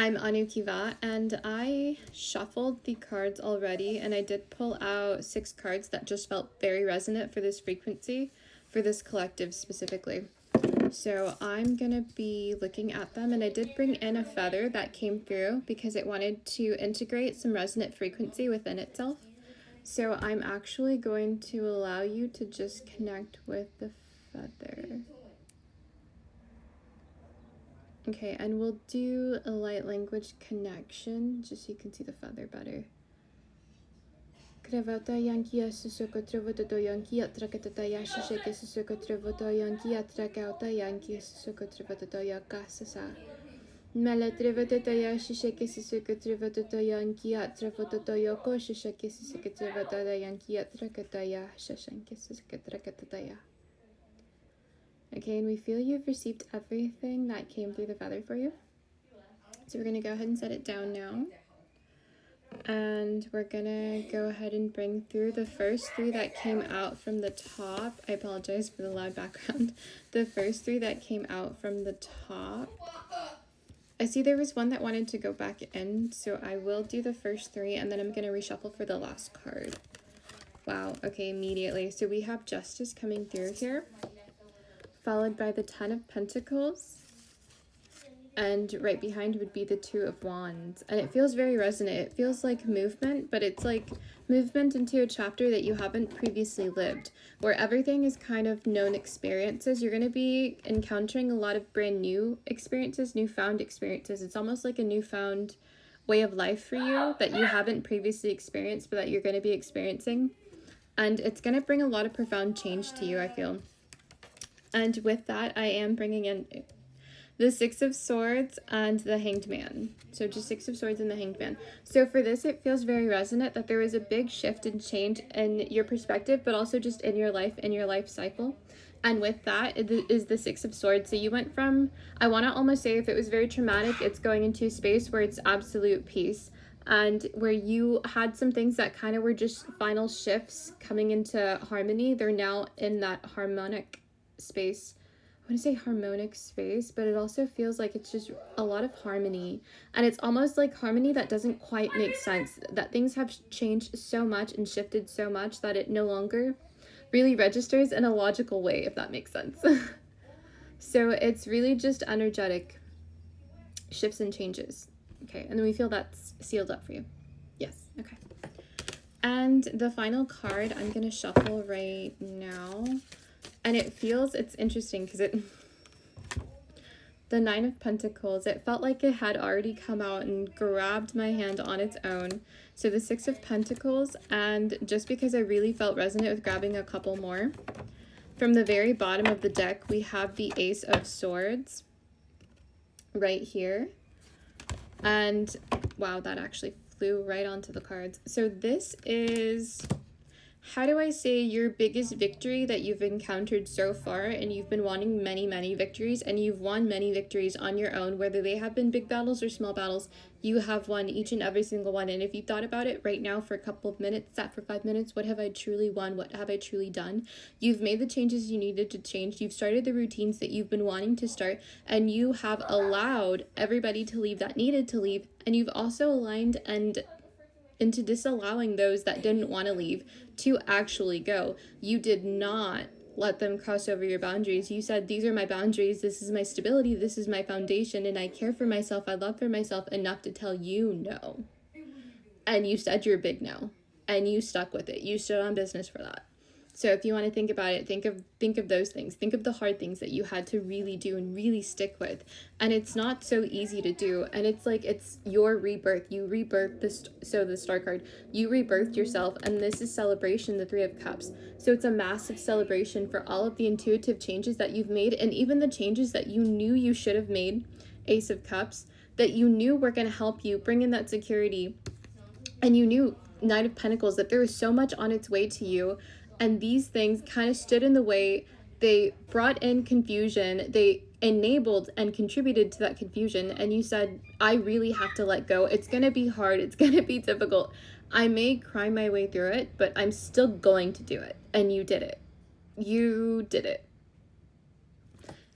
I'm Anukiva, and I shuffled the cards already, and I did pull out 6 cards that just felt very resonant for this frequency, for this collective specifically. So I'm gonna be looking at them, and I did bring in a feather that came through because it wanted to integrate some resonant frequency within itself. So I'm actually going to allow you to just connect with the feather. Okay, and we'll do a light language connection just so you can see the feather better. Krevata yankia susoko trevoto yankia trakatata yashisheke susoko trevoto yankia trakauta yankia susoko trevoto yakasasa. Mele trevoto yashisheke susoko trevoto yankia trevoto yoko shisheke susoko trevoto yankia trakata yashashanke susoko trakatata ya. Okay, and we feel you've received everything that came through the feather for you. So we're going to go ahead and set it down now. And we're going to go ahead and bring through the first 3 that came out from the top. I apologize for the loud background. The first 3 that came out from the top. I see there was one that wanted to go back in, so I will do the first 3, and then I'm going to reshuffle for the last card. Wow, okay, immediately. So we have Justice coming through here, followed by the 10 of Pentacles, and right behind would be the 2 of Wands. And it feels very resonant. It feels like movement, but it's like movement into a chapter that you haven't previously lived, where everything is kind of known experiences. You're going to be encountering a lot of brand new experiences, newfound experiences. It's almost like a newfound way of life for you that you haven't previously experienced, but that you're going to be experiencing. And it's going to bring a lot of profound change to you, I feel. And with that, I am bringing in the 6 of Swords and the Hanged Man. So just 6 of Swords and the Hanged Man. So for this, it feels very resonant that there was a big shift and change in your perspective, but also just in your life cycle. And with that is the 6 of Swords. So you went from, I want to almost say if it was very traumatic, it's going into a space where it's absolute peace. And where you had some things that kind of were just final shifts coming into harmony. They're now in that harmonic space. I want to say harmonic space, but it also feels like it's just a lot of harmony. And it's almost like harmony that doesn't quite make sense, that things have changed so much and shifted so much that it no longer really registers in a logical way, if that makes sense. So it's really just energetic shifts and changes. Okay, and then we feel that's sealed up for you. Yes, okay. And the final card I'm going to shuffle right now. And it feels, it's interesting because the 9 of Pentacles, it felt like it had already come out and grabbed my hand on its own. So the 6 of Pentacles, and just because I really felt resonant with grabbing a couple more, from the very bottom of the deck, we have the Ace of Swords right here. And wow, that actually flew right onto the cards. So this is, how do I say, your biggest victory that you've encountered so far, and you've been wanting many, many victories, and you've won many victories on your own, whether they have been big battles or small battles. You have won each and every single one. And if you thought about it right now for a couple of minutes, sat for 5 minutes, what have I truly won? What have I truly done? You've made the changes you needed to change. You've started the routines that you've been wanting to start, and you have allowed everybody to leave that needed to leave. And you've also aligned and into disallowing those that didn't want to leave to actually go. You did not let them cross over your boundaries. You said, these are my boundaries, this is my stability, this is my foundation, and I care for myself, I love for myself enough to tell you no. And you said your big no, and you stuck with it. You stood on business for that. So if you want to think about it, think of those things. Think of the hard things that you had to really do and really stick with. And it's not so easy to do. And it's like, it's your rebirth. You rebirthed this. So the Star card, you rebirthed yourself. And this is celebration, the 3 of Cups. So it's a massive celebration for all of the intuitive changes that you've made. And even the changes that you knew you should have made, Ace of Cups, that you knew were going to help you bring in that security. And you knew, Knight of Pentacles, that there was so much on its way to you. And these things kind of stood in the way. They brought in confusion. They enabled and contributed to that confusion. And you said, I really have to let go. It's going to be hard. It's going to be difficult. I may cry my way through it, but I'm still going to do it. And you did it. You did it.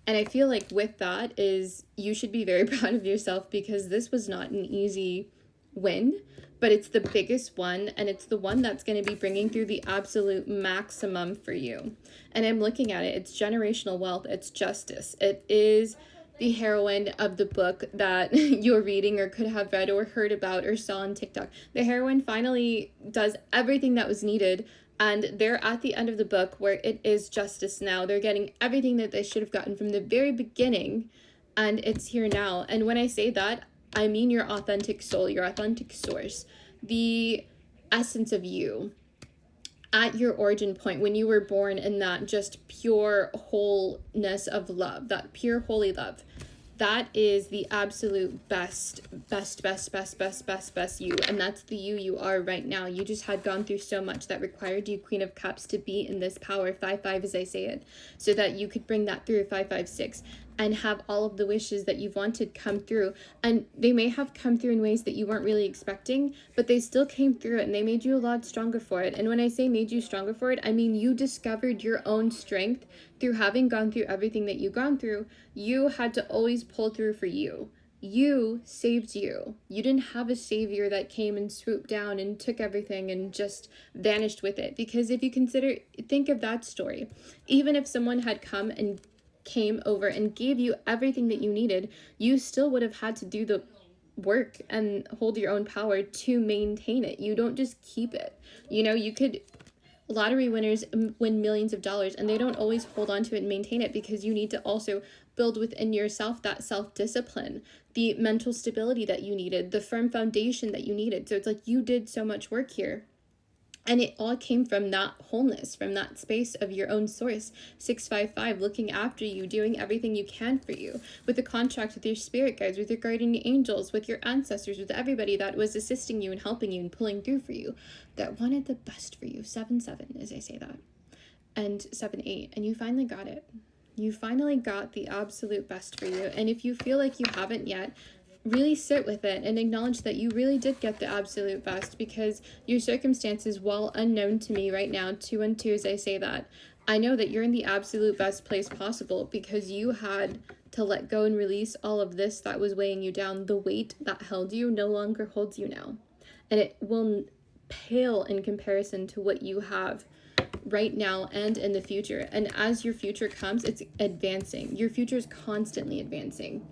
And I feel like with that is you should be very proud of yourself, because this was not an easy win, but it's the biggest one, and it's the one that's going to be bringing through the absolute maximum for you. And I'm looking at it, it's generational wealth, it's justice. It is the heroine of the book that you're reading or could have read or heard about or saw on TikTok. The heroine finally does everything that was needed, and they're at the end of the book where it is justice now. They're getting everything that they should have gotten from the very beginning, and it's here now. And when I say that, I mean your authentic soul, your authentic source, the essence of you at your origin point when you were born, in that just pure wholeness of love, that pure holy love. That is the absolute best you. And that's the you are right now. You just had gone through so much that required you, Queen of Cups, to be in this power 5-5 as I say it, so that you could bring that through 5-5-6 and have all of the wishes that you've wanted come through. And they may have come through in ways that you weren't really expecting, but they still came through, and they made you a lot stronger for it. And when I say made you stronger for it, I mean you discovered your own strength through having gone through everything that you've gone through. You had to always pull through for you. You saved you. You didn't have a savior that came and swooped down and took everything and just vanished with it. Because if you think of that story, even if someone had come and came over and gave you everything that you needed, you still would have had to do the work and hold your own power to maintain it. You don't just keep it. You could lottery winners win millions of dollars, and they don't always hold on to it and maintain it, because you need to also build within yourself that self-discipline, the mental stability that you needed, the firm foundation that you needed. So it's like you did so much work here. And it all came from that wholeness, from that space of your own source. 655, looking after you, doing everything you can for you, with the contract with your spirit guides, with your guardian angels, with your ancestors, with everybody that was assisting you and helping you and pulling through for you, that wanted the best for you. 7-7, as I say that. And 7-8, and you finally got it. You finally got the absolute best for you. And if you feel like you haven't yet, really sit with it and acknowledge that you really did get the absolute best, because your circumstances, while unknown to me right now, 2 and 2 as I say that, I know that you're in the absolute best place possible, because you had to let go and release all of this that was weighing you down. The weight that held you no longer holds you now, and it will pale in comparison to what you have right now and in the future. And as your future comes, it's advancing. Your future is constantly advancing.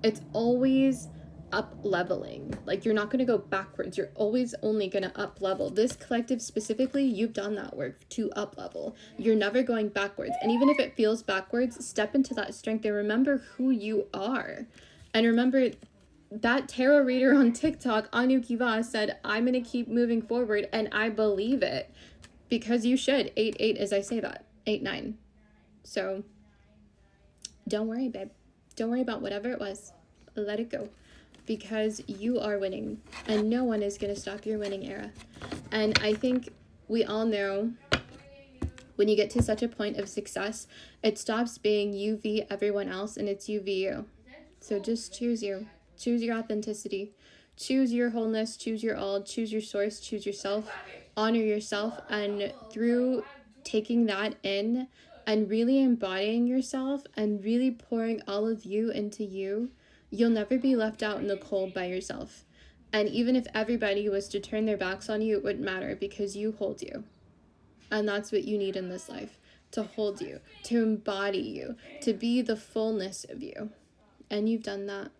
It's always up leveling. Like, you're not going to go backwards. You're always only going to up level. This collective specifically, you've done that work to up level. You're never going backwards. And even if it feels backwards, step into that strength and remember who you are. And remember that tarot reader on TikTok, Anu Kiva, said, I'm going to keep moving forward, and I believe it, because you should. 8-8 as I say that. 8-9. So don't worry, babe. Don't worry about whatever it was. Let it go, because you are winning, and no one is going to stop your winning era. And I think we all know when you get to such a point of success, it stops being you v everyone else, and it's you v you. So just choose you. Choose your authenticity. Choose your wholeness. Choose your all. Choose your source. Choose yourself. Honor yourself. And through taking that in and really embodying yourself and really pouring all of you into you, you'll never be left out in the cold by yourself. And even if everybody was to turn their backs on you, it wouldn't matter, because you hold you. And that's what you need in this life, to hold you, to embody you, to be the fullness of you. And you've done that.